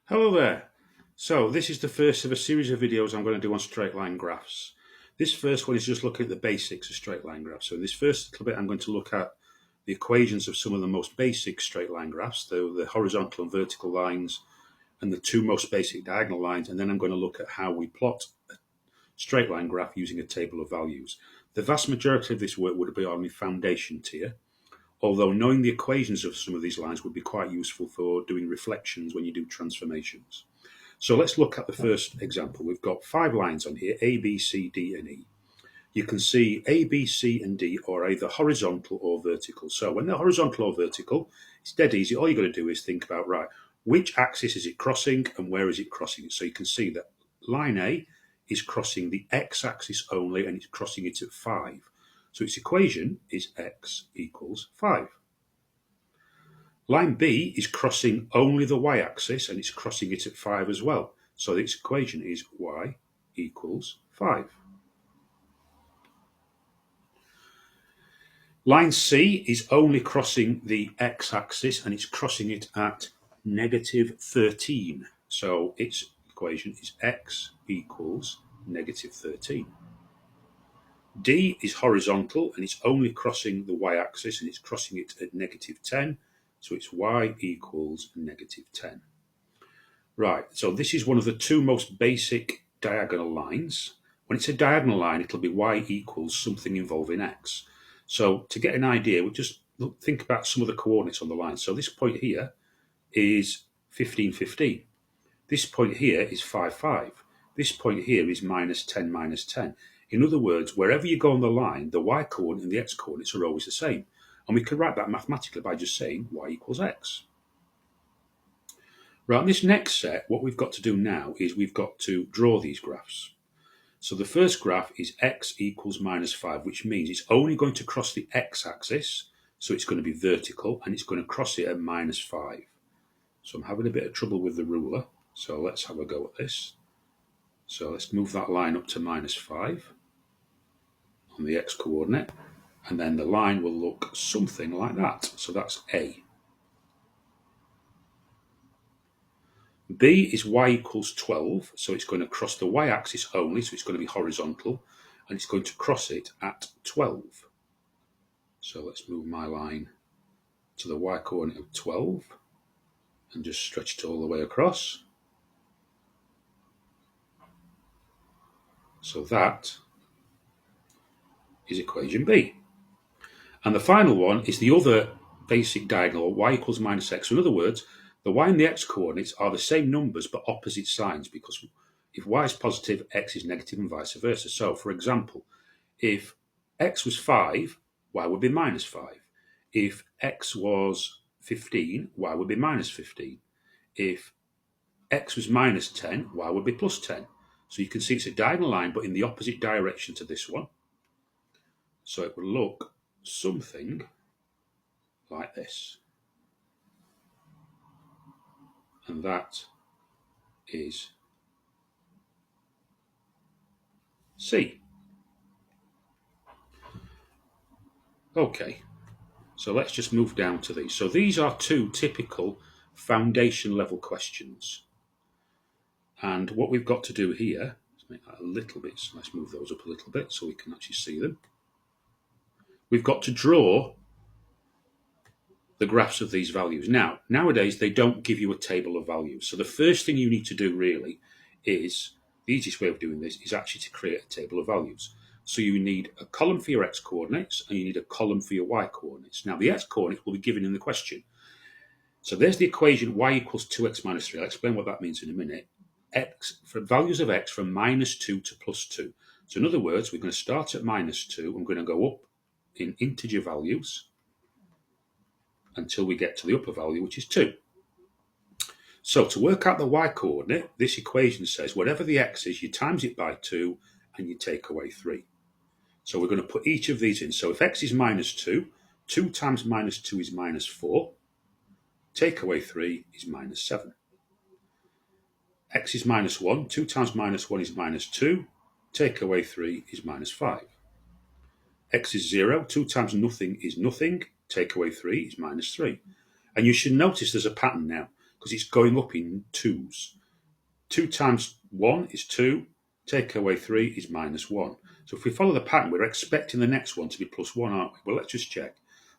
Hello there. So this is the first of a series of videos I'm going to do on straight line graphs. This first one is just looking at the basics of straight line graphs. So this first little bit I'm going to look at the equations of some of the most basic straight line graphs, the horizontal and vertical lines and the two most basic diagonal lines, and then I'm going to look at how we plot a straight line graph using a table of values. The vast majority of this work would be on the foundation tier, although knowing the equations of some of these lines would be quite useful for doing reflections when you do transformations. So let's look at the first example. We've got 5 lines on here, A, B, C, D, and E. You can see A, B, C, and D are either horizontal or vertical. So when they're horizontal or vertical, it's dead easy. All you've got to do is think about, right, which axis is it crossing and where is it crossing it? So you can see that line A is crossing the x-axis only and it's crossing it at 5. So its equation is x equals 5. Line B is crossing only the y-axis and it's crossing it at 5 as well. So its equation is y equals 5. Line C is only crossing the x-axis and it's crossing it at negative 13. So its equation is x equals negative 13. D is horizontal and it's only crossing the y-axis and it's crossing it at negative 10. So it's y equals negative 10. Right, so this is one of the two most basic diagonal lines. When it's a diagonal line, it'll be y equals something involving x. So to get an idea, we'll just think about some of the coordinates on the line. So this point here is 15, 15. This point here is 5, 5. This point here is minus 10, minus 10. In other words, wherever you go on the line, the y coordinate and the x coordinates are always the same. And we can write that mathematically by just saying y equals x. Right, in this next set, what we've got to do now is we've got to draw these graphs. So the first graph is x equals minus 5, which means it's only going to cross the x-axis, so it's going to be vertical, and it's going to cross it at minus 5. So I'm having a bit of trouble with the ruler, so let's have a go at this. So let's move that line up to minus 5 on the x-coordinate, and then the line will look something like that. So that's A. B is y equals 12, so it's going to cross the y-axis only, so it's going to be horizontal, and it's going to cross it at 12. So let's move my line to the y-coordinate of 12, and just stretch it all the way across. So that is equation B. And the final one is the other basic diagonal, y equals minus x. So in other words, the y and the x coordinates are the same numbers but opposite signs, because if y is positive, x is negative and vice versa. So for example, if x was 5, y would be minus 5. If x was 15, y would be minus 15. If x was minus 10, y would be plus 10. So you can see it's a diagonal line but in the opposite direction to this one. So it would look something like this. And that is C. Okay, so let's just move down to these. So these are two typical foundation level questions. And what we've got to do here, let's make that a little bit, so let's move those up a little bit so we can actually see them. We've got to draw the graphs of these values. Now, nowadays they don't give you a table of values. So the first thing you need to do really is, the easiest way of doing this is actually to create a table of values. So you need a column for your x coordinates and you need a column for your y coordinates. Now the x coordinates will be given in the question. So there's the equation y equals 2x minus 3. I'll explain what that means in a minute. X for values of x from minus 2 to plus 2. So in other words, we're going to start at minus 2 and we're going to go up in integer values until we get to the upper value, which is 2. So to work out the y-coordinate, this equation says whatever the x is, you times it by 2 and you take away 3. So we're going to put each of these in. So if x is minus 2, 2 times minus 2 is minus 4. Take away 3 is minus 7. X is minus 1. 2 times minus 1 is minus 2. Take away 3 is minus 5. X is 0. 2 times nothing is nothing. Take away 3 is minus 3. And you should notice there's a pattern now, because it's going up in twos. 2 times 1 is 2, take away 3 is minus 1. So if we follow the pattern, we're expecting the next one to be plus 1, aren't we? Well, let's just check.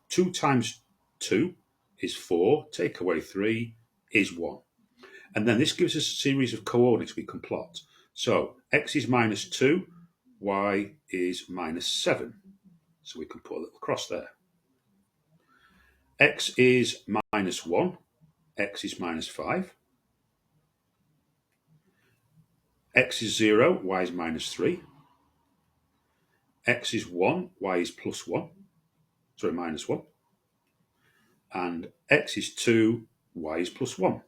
2 times 2 is 4, take away 3 is 1. And then this gives us a series of coordinates we can plot. So x is minus 2, y is minus 7. So we can put a little cross there. X is minus 1, x is minus 5. X is 0, y is minus 3. X is 1, y is plus 1. Sorry, minus 1. And x is 2, y is plus 1.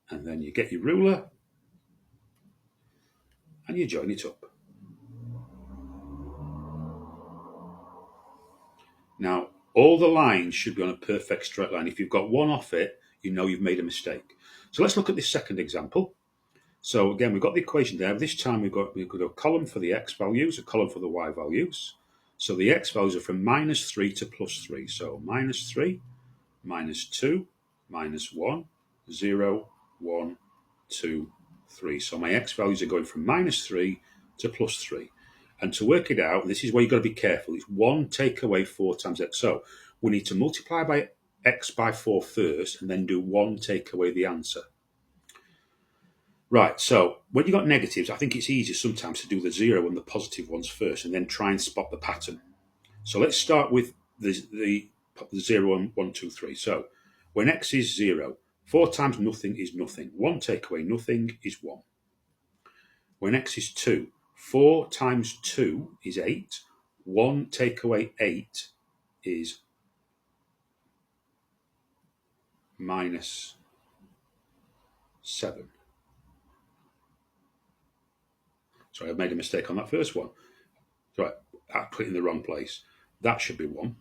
And then you get your ruler and you join it up. Now, all the lines should be on a perfect straight line. If you've got one off it, you know you've made a mistake. So let's look at this second example. So again, we've got the equation there. This time we've got a column for the x values, a column for the y values. So the x values are from minus 3 to plus 3. So minus 3, minus 2, minus 1, 0, 1, 2, 3. So my x values are going from minus 3 to plus 3. And to work it out, this is where you've got to be careful. It's 1 take away 4 times x. So we need to multiply by x by 4 first and then do 1 take away the answer. Right, so when you've got negatives, I think it's easier sometimes to do the 0 and the positive ones first and then try and spot the pattern. So let's start with the 0 and 1, 2, 3. So when x is 0, 4 times nothing is nothing. 1 take away nothing is 1. When x is 2, 4 times 2 is 8. 1 take away 8 is minus 7. Sorry, I made a mistake on that first one. Sorry, I put it in the wrong place. That should be 1.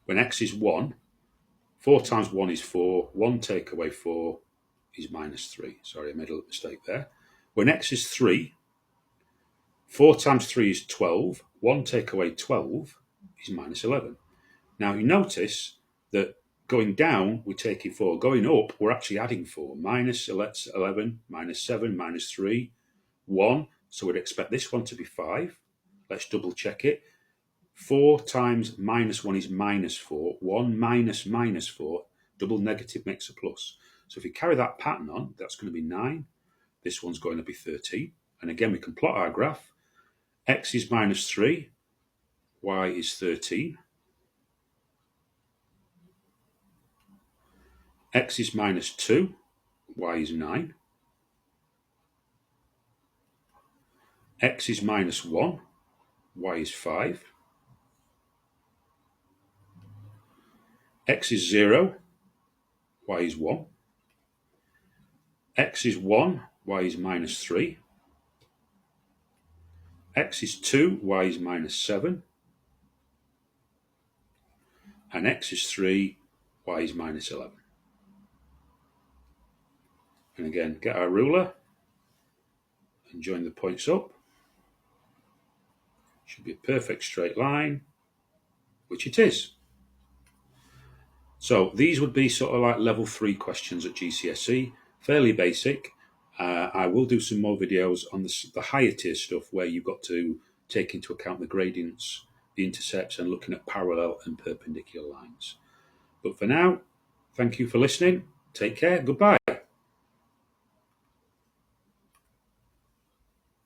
When x is 1, 4 times 1 is 4. 1 take away 4 is minus 3. Sorry, I made a mistake there. When x is 3, 4 times 3 is 12. 1 take away 12 is minus 11. Now you notice that going down, we're taking 4. Going up, we're actually adding 4. Minus 11, minus 7, minus 3, 1. So we'd expect this one to be 5. Let's double check it. 4 times minus 1 is minus 4. 1 minus minus 4. Double negative makes a plus. So if we carry that pattern on, that's going to be 9. This one's going to be 13. And again, we can plot our graph. X is minus 3. Y is 13. X is minus 2. Y is 9. X is minus 1. Y is 5. X is 0. Y is 1. X is 1. Y is minus 3. X is 2. Y is minus 7. And x is 3. Y is minus 11. And again, get our ruler and join the points up. Should be a perfect straight line, which it is. So these would be sort of like level 3 questions at GCSE, fairly basic. I will do some more videos on the higher tier stuff where you've got to take into account the gradients, the intercepts, and looking at parallel and perpendicular lines. But for now, thank you for listening. Take care. Goodbye.